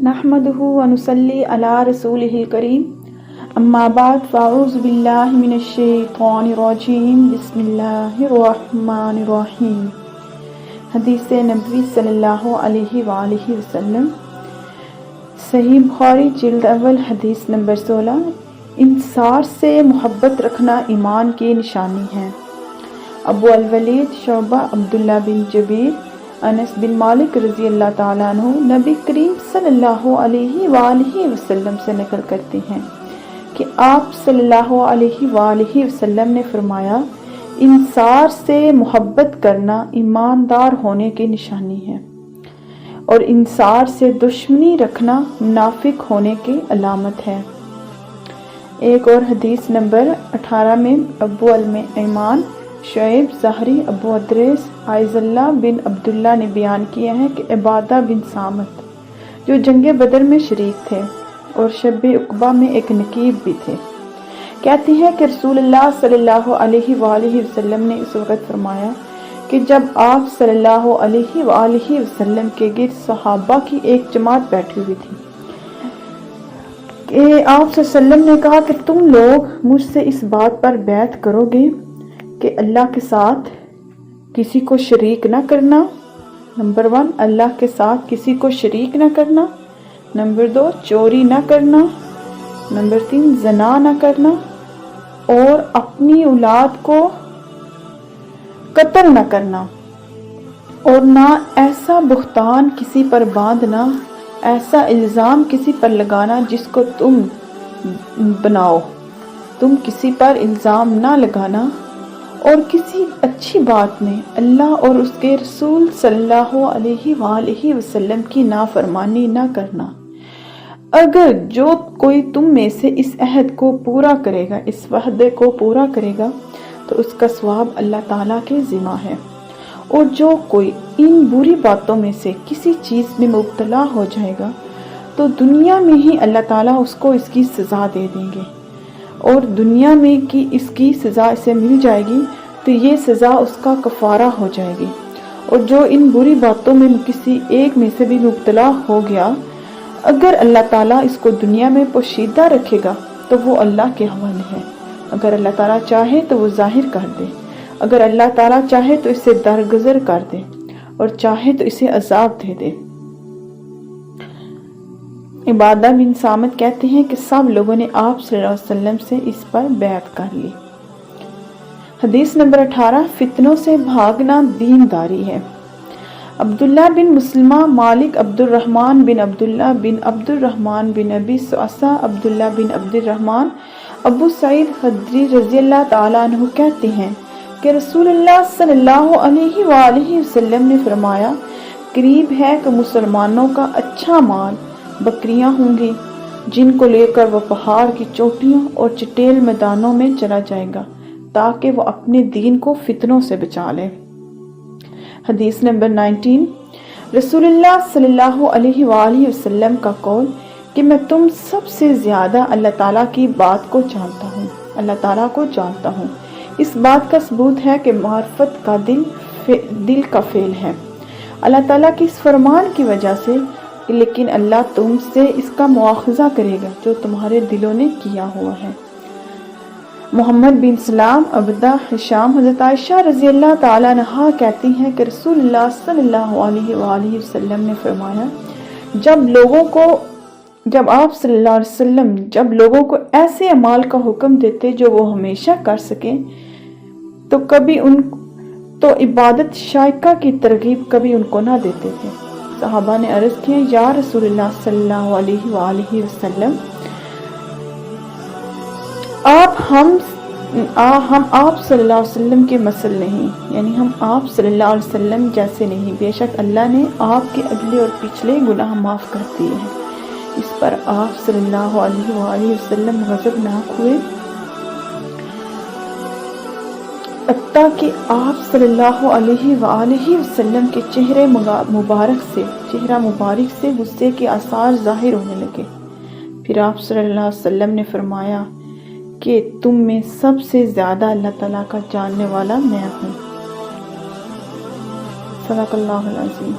नहमदुहु व नुसल्ली अला रसूलिहिल करीम अम्मा बाद फ़अऊज़ु बिल्लाहि मिनश्शैतानिर्रजीम बिस्मिल्लाहिर्रहमानिर्रहीम। हदीस नबवी सल्लल्लाहु अलैहि वसल्लम, सही बुखारी जिल्द अव्वल हदीस नंबर 16। इंसार से मोहब्बत रखना ईमान की निशानी है। अबू अल-वलीद शोबा अब्दुल्ला बिन जबीर अनस बिन मालिक रज़ी अल्लाह ताला अन्हु नबी करीम सल्लल्लाहु अलैहि वसल्लम से नकल करते हैं कि आप सल्लल्लाहु अलैहि वसल्लम ने फरमाया, इंसार से मोहब्बत करना ईमानदार होने की निशानी है और इंसार से दुश्मनी रखना मुनाफिक होने की अलामत है। एक और हदीस नंबर 18 में अबू अल-ऐमान शुएब ज़हरी अबू अदरेस आइज़ल्ला बिन अब्दुल्ला ने बयान किया है कि इबादा बिन सामत जो जंग बदर में शरीक थे और शब उक़बा में एक नकीब भी थे, कहती हैं कि रसूलुल्लाह सल्लल्लाहु अलैहि वसल्लम ने इस वक्त फरमाया कि जब आप सल्लल्लाहु अलैहि वसल्लम के गिर्द सहाबा की एक जमात बैठी हुई थी कि आप सल्लल्लाहु ने कहा कि तुम लोग मुझसे इस बात पर बैत करोगे कि अल्लाह के साथ किसी को शरीक न करना। नंबर 1, अल्लाह के साथ किसी को शरीक न करना। नंबर 2, चोरी न करना। नंबर 3, ज़ना न करना और अपनी औलाद को कत्ल न करना और ना ऐसा बुहतान किसी पर बांधना, ऐसा इल्ज़ाम किसी पर लगाना जिसको तुम बनाओ। तुम किसी पर इल्ज़ाम ना लगाना और किसी अच्छी बात में अल्लाह और उसके रसूल सल्लल्लाहु अलैहि वसल्लम की नाफरमानी ना करना। अगर जो कोई तुम में से इस अहद को पूरा करेगा, इस वहदे को पूरा करेगा, तो उसका सवाब अल्लाह ताला के ज़िम्मा है। और जो कोई इन बुरी बातों में से किसी चीज़ में मुब्तला हो जाएगा तो दुनिया में ही अल्लाह ताला उसको इसकी सज़ा दे देंगे और दुनिया में कि इसकी सज़ा इसे मिल जाएगी तो ये सज़ा उसका कफ़ारा हो जाएगी। और जो इन बुरी बातों में किसी एक में से भी मुब्तला हो गया, अगर अल्लाह ताला इसको दुनिया में पोशीदा रखेगा तो वो अल्लाह के हवाले है। अगर अल्लाह ताला चाहे तो वो ज़ाहिर कर दे, अगर अल्लाह ताला चाहे तो इसे दरगुजर कर दे और चाहे तो इसे अजाब दे दे। इबादा बिन सामत कहते हैं कि सब लोगों ने आप सल्लल्लाहु अलैहि वसल्लम से इस पर बैत कर ली। हदीस नंबर 18, फितनों से भागना दीनदारी है। अब्दुल्ला बिन मुस्लिमा मालिक अब्दुर्रहमान बिन अब्दुल्ला बिन अब्दुर्रहमान बिन अबी सुअसा अब्दुल्ला बिन अब्दुर्रहमान अबू सईद खदरी रज़ी अल्लाह ताला अन्हु कहते हैं कि रसूलुल्लाह सल्लल्लाहु अलैहि वसल्लम ने फरमाया, करीब है कि मुसलमानों का अच्छा माल बकरियां होंगी जिनको लेकर वह पहाड़ की चोटियों और चटेल मैदानों में चला जाएगा ताकि वो अपने दीन को फितनों से बचा ले। हदीस नंबर 19, रसूलुल्लाह सल्लल्लाहु अलैहि वसल्लम का कौल कि मैं तुम सबसे ज़्यादा अल्लाह ताला की बात को जानता हूँ, अल्लाह ताला को जानता हूँ। इस बात का सबूत है कि मार्फत का दिल का फेल है अल्लाह ताला की इस फरमान की वजह से, लेकिन अल्लाह तुमसे इसका मुआखज़ा करेगा जो तुम्हारे दिलों ने किया हुआ है। मोहम्मद बिन सलाम अबदा हिशाम हज़रत आयशा रज़ी अल्लाह ताला अन्हा कहती हैं कि रसूलुल्लाह सल्लल्लाहु अलैहि वसल्लम ने फरमाया, जब आप सल्लल्लाहु अलैहि वसल्लम जब लोगों को ऐसे अमाल का हुक्म देते जो वो हमेशा कर सकें तो इबादत शायका की तरगीब कभी उनको ना देते थे। सहाबा ने अर्ज़ किया, या रसूलुल्लाह सल्लल्लाहु अलैहि वसल्लम, हम आप सल्लल्लाहु अलैहि वसल्लम के मसल नहीं, यानी हम आप सल्लल्लाहु अलैहि वसल्लम जैसे नहीं। बेशक अल्लाह ने आपके अगले और पिछले गुनाह माफ़ कर दिए हैं। इस पर आप सल्लल्लाहु अलैहि वसल्लम गज़बनाक हुए, हत्ता कि आप सल्लल्लाहु अलैहि वसल्लम के चेहरा मुबारक से गुस्से के आसार ज़ाहिर होने लगे। फिर आप सल्लल्लाहु अलैहि वसल्लम ने फरमाया कि तुम में सबसे ज़्यादा अल्लाह ताला का जानने वाला मैं हूँ। सदाकल्लाहुल अज़ीम।